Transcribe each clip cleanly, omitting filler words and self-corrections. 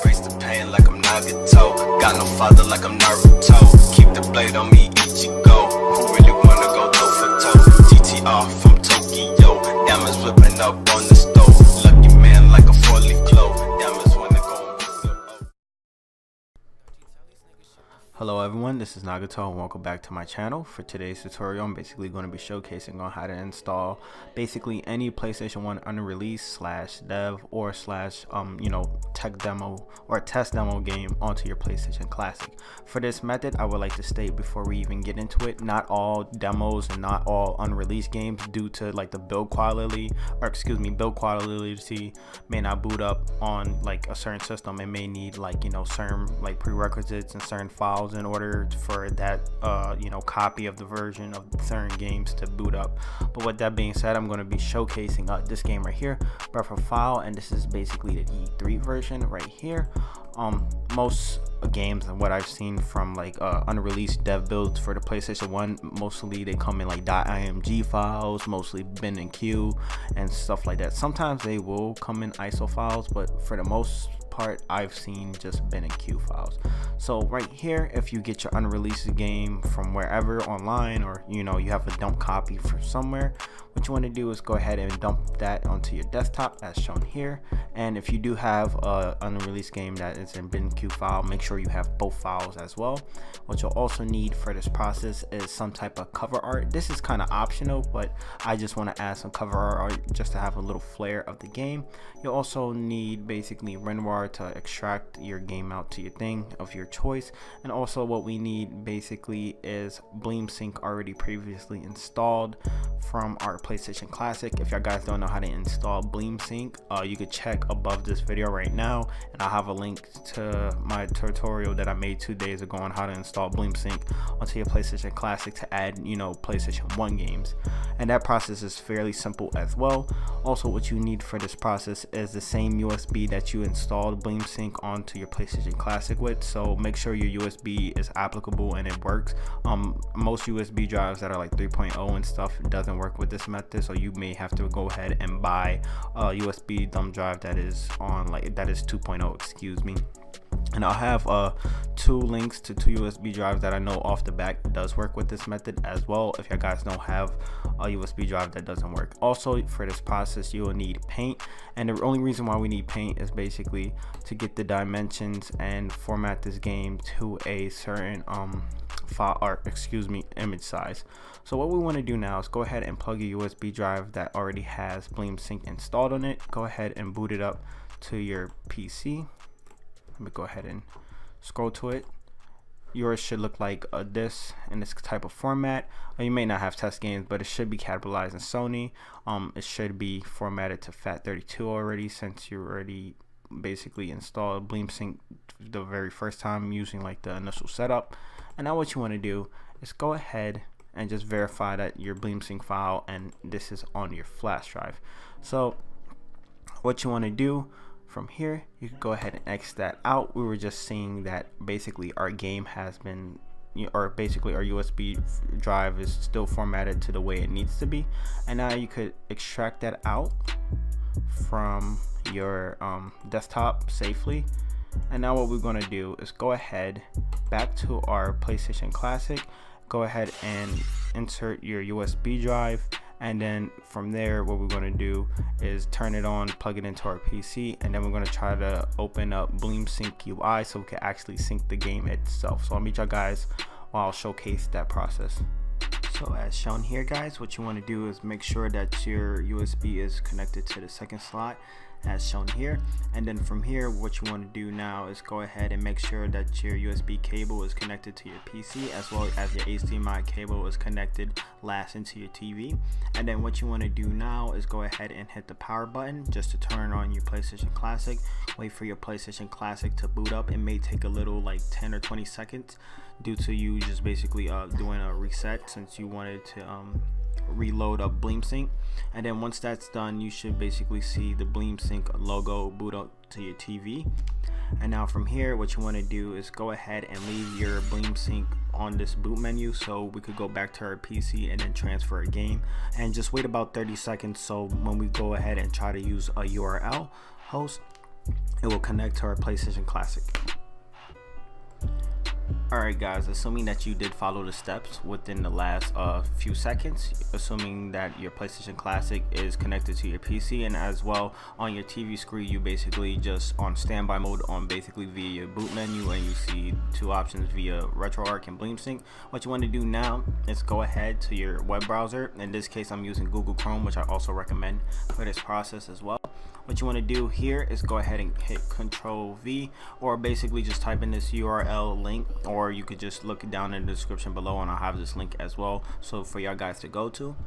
Brace the pain like I'm Nagato. Got no father like I'm Naruto. Keep the blade on me, Ichigo. Who really wanna go toe for toe? GTR from Tokyo. Diamonds whipping up on the stove. Lucky man like a 4-leaf clove. Diamonds wanna go and whip the boat. Hello everyone, this is Nagato and welcome back to my channel. For today's tutorial, I'm basically going to be showcasing on how to install basically any PlayStation 1 unreleased /dev or tech demo or test demo game onto your PlayStation Classic. For this method, I would like to state before we even get into it, not all demos and not all unreleased games, due to like the build quality may not boot up on like a certain system. It may need like certain like prerequisites and certain files in order for that copy of the version of certain games to boot up. But with that being said, I'm going to be showcasing this game right here, Breath of Fire, and this is basically the E3 version right here. Most games and what I've seen from like unreleased dev builds for the PlayStation 1, mostly they come in like .img files, mostly bin and queue and stuff like that. Sometimes they will come in ISO files, but for the most part I've seen just bin and queue files. So right here, if you get your unreleased game from wherever online, or you have a dump copy from somewhere, what you want to do is go ahead and dump that onto your desktop as shown here. And if you do have a unreleased game that is in bin queue file, make sure you have both files as well. What you'll also need for this process is some type of cover art. This is kind of optional, but I just want to add some cover art just to have a little flair of the game. You'll also need basically RetroArch to extract your game out to your thing of your choice. And also what we need basically is BleemSync already previously installed from our PlayStation Classic. If y'all guys don't know how to install BleemSync, you could check above this video right now, and I'll have a link to my tutorial that I made 2 days ago on how to install BleemSync onto your PlayStation Classic to add PlayStation 1 games. And that process is fairly simple as well. Also, what you need for this process is the same USB that you installed BleemSync onto your PlayStation Classic with. So make sure your USB is applicable and it works. Most USB drives that are like 3.0 and stuff doesn't work with this method, so you may have to go ahead and buy a USB thumb drive that is on that is 2.0, excuse me. And I'll have 2 links to 2 USB drives that I know off the back does work with this method as well, if you guys don't have a USB drive that doesn't work. Also, for this process you will need paint, and the only reason why we need paint is basically to get the dimensions and format this game to a certain image size. So what we want to do now is go ahead and plug a USB drive that already has BleemSync installed on it. Go ahead and boot it up to your PC. Let me go ahead and scroll to it. Yours should look like this in this type of format. You may not have test games, but it should be capitalized in Sony. It should be formatted to FAT32 already, since you already basically installed BleemSync the very first time using like the initial setup. And now what you want to do is go ahead and just verify that your BleemSync file and this is on your flash drive. So what you want to do from here, you can go ahead and X that out. We were just seeing that basically our game has been, or basically our USB drive is still formatted to the way it needs to be. And now you could extract that out from your desktop safely. And now what we're going to do is go ahead back to our PlayStation Classic, go ahead and insert your USB drive, and then from there what we're going to do is turn it on, plug it into our PC, and then we're going to try to open up BleemSync UI so we can actually sync the game itself. So I'll meet y'all guys while I'll showcase that process. So as shown here guys, what you want to do is make sure that your USB is connected to the second slot as shown here, and then from here what you want to do now is go ahead and make sure that your USB cable is connected to your PC, as well as your HDMI cable is connected last into your TV. And then what you want to do now is go ahead and hit the power button just to turn on your PlayStation Classic. Wait for your PlayStation Classic to boot up. It may take a little, like 10 or 20 seconds, due to you just basically doing a reset, since you wanted to reload up BleemSync. And then once that's done, you should basically see the BleemSync logo boot up to your TV. And now from here, what you want to do is go ahead and leave your BleemSync on this boot menu, so we could go back to our PC and then transfer a game, and just wait about 30 seconds. So when we go ahead and try to use a URL host, it will connect to our PlayStation Classic. Alright guys, assuming that you did follow the steps within the last few seconds, assuming that your PlayStation Classic is connected to your PC, and as well on your TV screen you basically just on standby mode on basically via your boot menu, and you see two options via RetroArch and BleemSync. What you want to do now is go ahead to your web browser. In this case I'm using Google Chrome, which I also recommend for this process as well. What you want to do here is go ahead and hit Control V, or basically just type in this URL link, or you could just look down in the description below and I'll have this link as well, so for y'all guys to go to.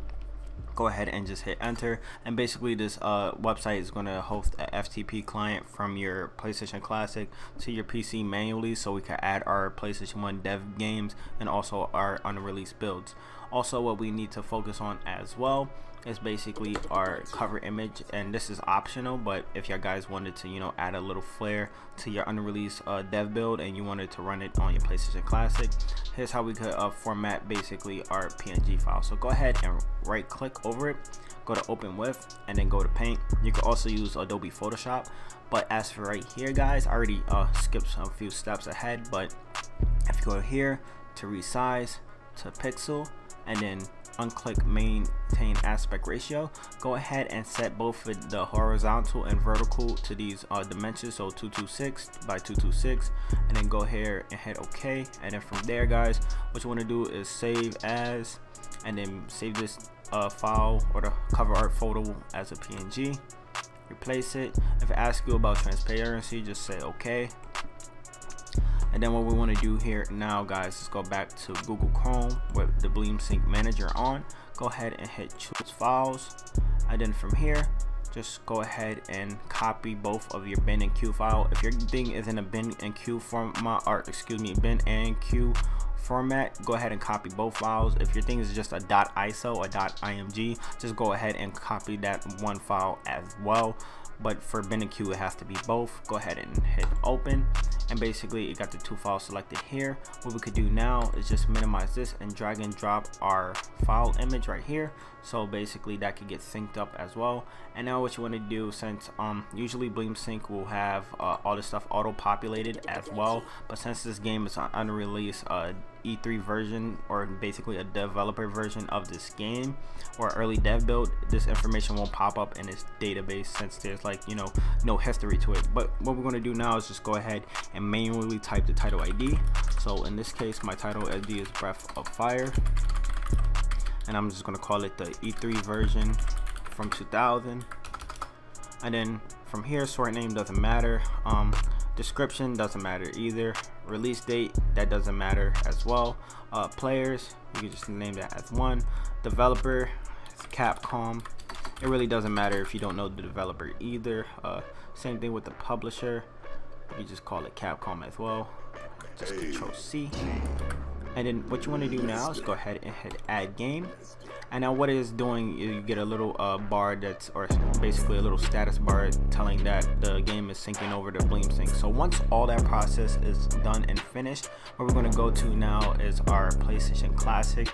Go ahead and just hit enter, and basically this website is going to host a FTP client from your PlayStation Classic to your PC manually, so we can add our PlayStation 1 dev games and also our unreleased builds. Also, what we need to focus on as well is basically our cover image, and this is optional, but if you guys wanted to, you know, add a little flair to your unreleased dev build and you wanted to run it on your PlayStation Classic, here's how we could format basically our PNG file. So go ahead and right click over it, go to open with, and then go to paint. You can also use Adobe Photoshop, but as for right here guys, I already skipped a few steps ahead, but if you go here to resize to pixel and then unclick maintain aspect ratio, go ahead and set both the horizontal and vertical to these dimensions, so 226 by 226, and then go here and hit OK. And then from there guys, what you want to do is save as, and then save this file or the cover art photo as a PNG, replace it. If it asks you about transparency, just say OK. And then what we want to do here now guys is go back to Google Chrome with the BleemSync manager on. Go ahead and hit choose files, and then from here just go ahead and copy both of your bin and Q file. If your thing is in a bin and Q format, or excuse me, bin and Q format, go ahead and copy both files. If your thing is just a .iso or .img, just go ahead and copy that one file as well. But for bin and Q it has to be both. Go ahead and hit open, and basically it got the two files selected here. What we could do now is just minimize this and drag and drop our file image right here, so basically that could get synced up as well. And now what you want to do, since usually BleemSync will have all this stuff auto populated as well, but since this game is an unreleased E3 version, or basically a developer version of this game or early dev build, this information won't pop up in its database since there's like, you know, no history to it. But what we're going to do now is just go ahead and manually type the title ID. So in this case my title ID is Breath of Fire, and I'm just going to call it the E3 version from 2000. And then from here, sort name doesn't matter, description doesn't matter either, release date, that doesn't matter as well. Players, you can just name that as 1. Developer, Capcom, it really doesn't matter if you don't know the developer either. Same thing with the publisher, you just call it Capcom as well. Just Control C. And then what you want to do now is go ahead and hit add game. And now what it is doing, you get a little bar that's, or basically a little status bar telling that the game is syncing over to BleemSync. So once all that process is done and finished, what we're going to go to now is our PlayStation Classic.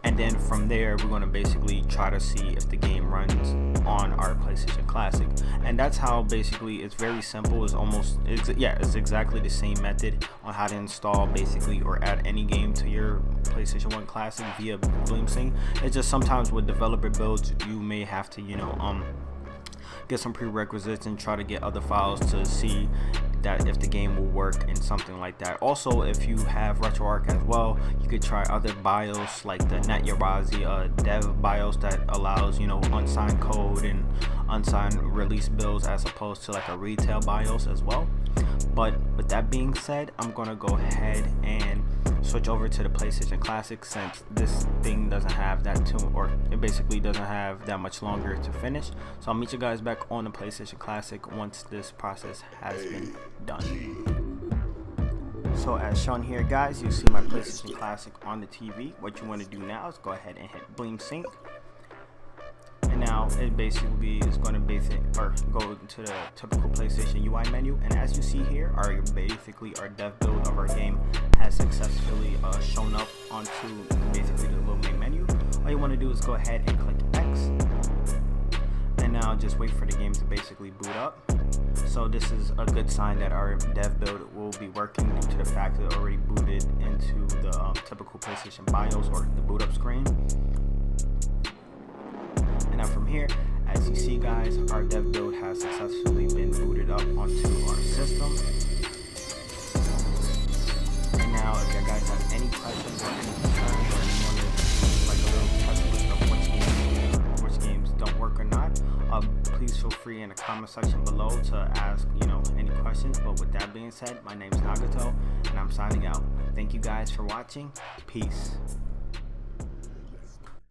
And then from there we're going to basically try to see if the game runs on our PlayStation Classic. And that's how basically it's very simple. It's exactly the same method on how to install basically or add any game to your PlayStation 1 Classic via BleemSync. It's just sometimes with developer builds you may have to, you know, get some prerequisites and try to get other files to see that if the game will work and something like that. Also, if you have RetroArch as well, you could try other BIOS like the NetYarazi dev BIOS that allows, you know, unsigned code and unsigned release builds as opposed to like a retail BIOS as well. But with that being said, I'm gonna go ahead and switch over to the PlayStation Classic since this thing doesn't have that tune, or it basically doesn't have that much longer to finish. So I'll meet you guys back on the PlayStation Classic once this process has been done. So as shown here guys, you see my PlayStation Classic on the TV. What you want to do now is go ahead and hit BleemSync. And now it basically is going to go to the typical PlayStation UI menu, and as you see here, our dev build of our game has successfully shown up onto basically the little main menu. All you want to do is go ahead and click X, and now just wait for the game to basically boot up. So this is a good sign that our dev build will be working due to the fact that it already booted into the typical PlayStation BIOS or the boot up screen. And now from here, as you see guys, our dev build has successfully been booted up onto our system. And now if you guys have any questions or any concerns or you want to like a little test list of which games don't work or not, please feel free in the comment section below to ask, any questions. But with that being said, my name is Nagato and I'm signing out. Thank you guys for watching. Peace.